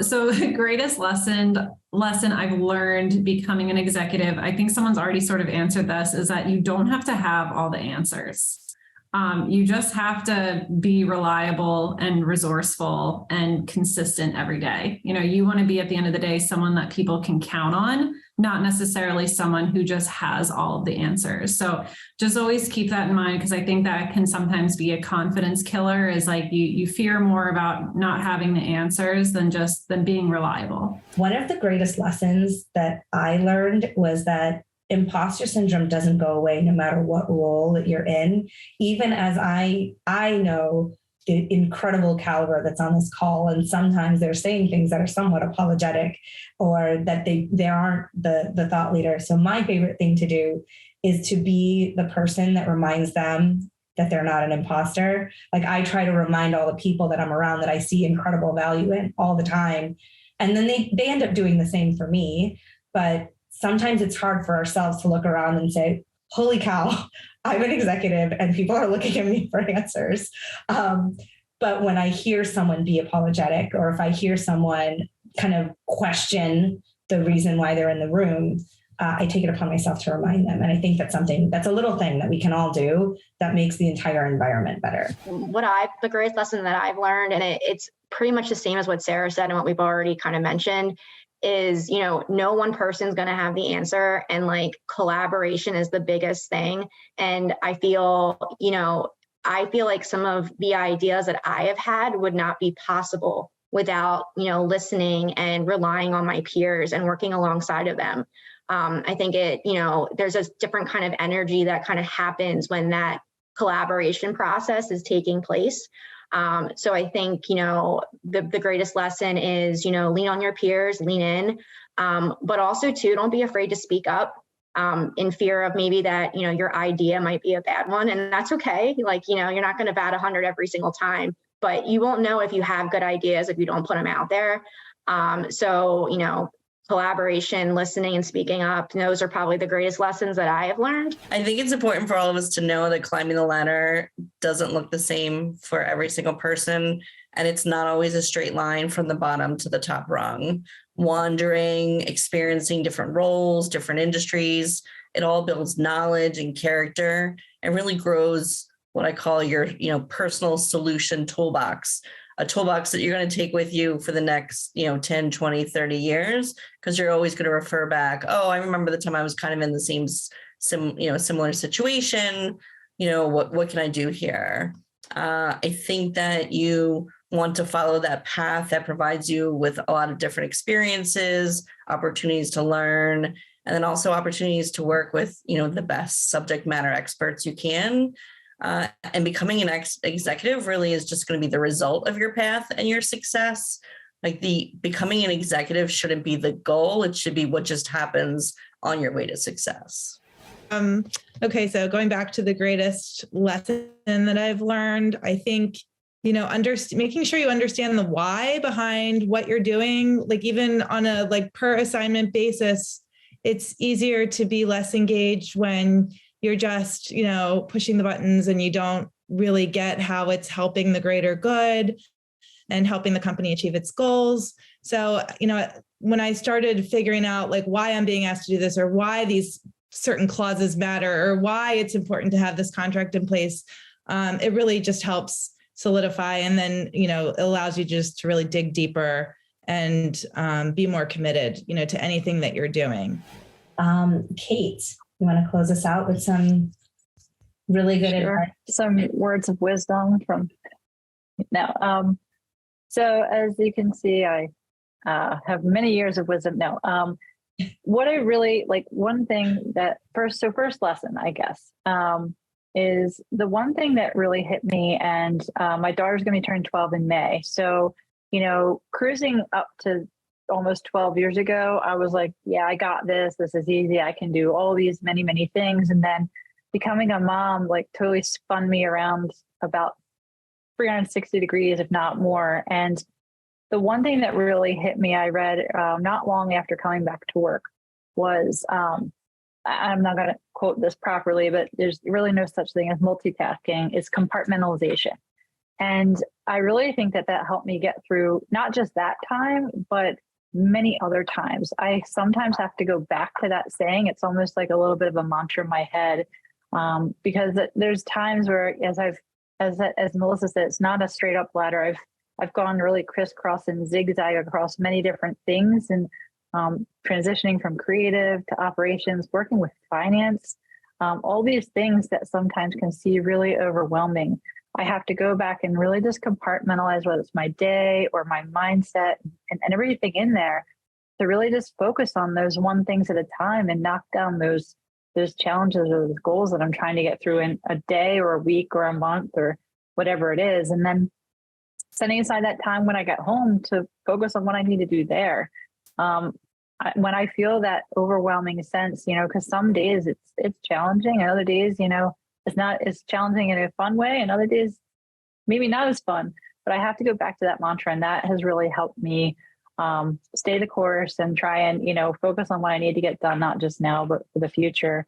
So the greatest lesson I've learned becoming an executive, I think someone's already sort of answered this, is that you don't have to have all the answers. You just have to be reliable and resourceful and consistent every day. You know, you want to be, at the end of the day, someone that people can count on, not necessarily someone who just has all of the answers. So just always keep that in mind, because I think that can sometimes be a confidence killer, is like you fear more about not having the answers than being reliable. One of the greatest lessons that I learned was that imposter syndrome doesn't go away no matter what role that you're in. Even as I know the incredible caliber that's on this call, and sometimes they're saying things that are somewhat apologetic, or that they aren't the thought leader. So my favorite thing to do is to be the person that reminds them that they're not an imposter. Like, I try to remind all the people that I'm around that I see incredible value in all the time. And then they end up doing the same for me. But sometimes it's hard for ourselves to look around and say, holy cow, I'm an executive and people are looking at me for answers. But when I hear someone be apologetic, or if I hear someone kind of question the reason why they're in the room, I take it upon myself to remind them. And I think that's a little thing that we can all do that makes the entire environment better. The greatest lesson that I've learned, and it's pretty much the same as what Sarah said and what we've already kind of mentioned, is, you know, no one person's going to have the answer, and like collaboration is the biggest thing. And I feel like some of the ideas that I have had would not be possible without, you know, listening and relying on my peers and working alongside of them. I think there's a different kind of energy that kind of happens when that collaboration process is taking place. So I think, you know, the greatest lesson is, you know, lean on your peers, lean in, but also too, don't be afraid to speak up, in fear of maybe that, you know, your idea might be a bad one, and that's okay. Like, you know, you're not going to bat 100 every single time, but you won't know if you have good ideas if you don't put them out there. So, you know, collaboration, listening, and speaking up, those are probably the greatest lessons that I have learned. I think it's important for all of us to know that climbing the ladder doesn't look the same for every single person. And it's not always a straight line from the bottom to the top rung. Wandering, experiencing different roles, different industries, it all builds knowledge and character, and really grows what I call your, you know, personal solution toolbox. A toolbox that you're going to take with you for the next, you know, 10, 20, 30 years, because you're always going to refer back. Oh, I remember the time I was kind of in the similar situation. You know, what can I do here? I think that you want to follow that path that provides you with a lot of different experiences, opportunities to learn, and then also opportunities to work with, you know, the best subject matter experts you can. And becoming an executive really is just going to be the result of your path and your success. Like, becoming an executive shouldn't be the goal. It should be what just happens on your way to success. Okay. So going back to the greatest lesson that I've learned, I think, you know, making sure you understand the why behind what you're doing, like even on a per assignment basis, it's easier to be less engaged when you're just, you know, pushing the buttons and you don't really get how it's helping the greater good and helping the company achieve its goals. So, you know, when I started figuring out why I'm being asked to do this, or why these certain clauses matter, or why it's important to have this contract in place, it really just helps solidify. And then, you know, it allows you just to really dig deeper and be more committed, you know, to anything that you're doing. Kate, you want to close us out with some really good advice? Some words of wisdom from no. So as you can see, I have many years of wisdom. No. What I really one thing that first lesson, I guess, is the one thing that really hit me. And my daughter's going to be turning 12 in May. So, you know, cruising up to almost 12 years ago, I was like, yeah, I got this. This is easy. I can do all these many, many things. And then becoming a mom, totally spun me around about 360 degrees, if not more. And the one thing that really hit me, I read not long after coming back to work, was I'm not going to quote this properly, but there's really no such thing as multitasking. It's compartmentalization. And I really think that that helped me get through not just that time, but many other times. I sometimes have to go back to that saying. It's almost like a little bit of a mantra in my head, because there's times where, as Melissa said, it's not a straight up ladder. I've gone really crisscross and zigzag across many different things, and transitioning from creative to operations, working with finance, all these things that sometimes can seem really overwhelming. I have to go back and really just compartmentalize whether it's my day or my mindset and everything in there to really just focus on those one things at a time and knock down those challenges or those goals that I'm trying to get through in a day or a week or a month or whatever it is. And then setting aside that time when I get home to focus on what I need to do there. When I feel that overwhelming sense, because some days it's challenging and other days, it's not as challenging in a fun way, and other days maybe not as fun, but I have to go back to that mantra, and that has really helped me stay the course and try and focus on what I need to get done, not just now but for the future.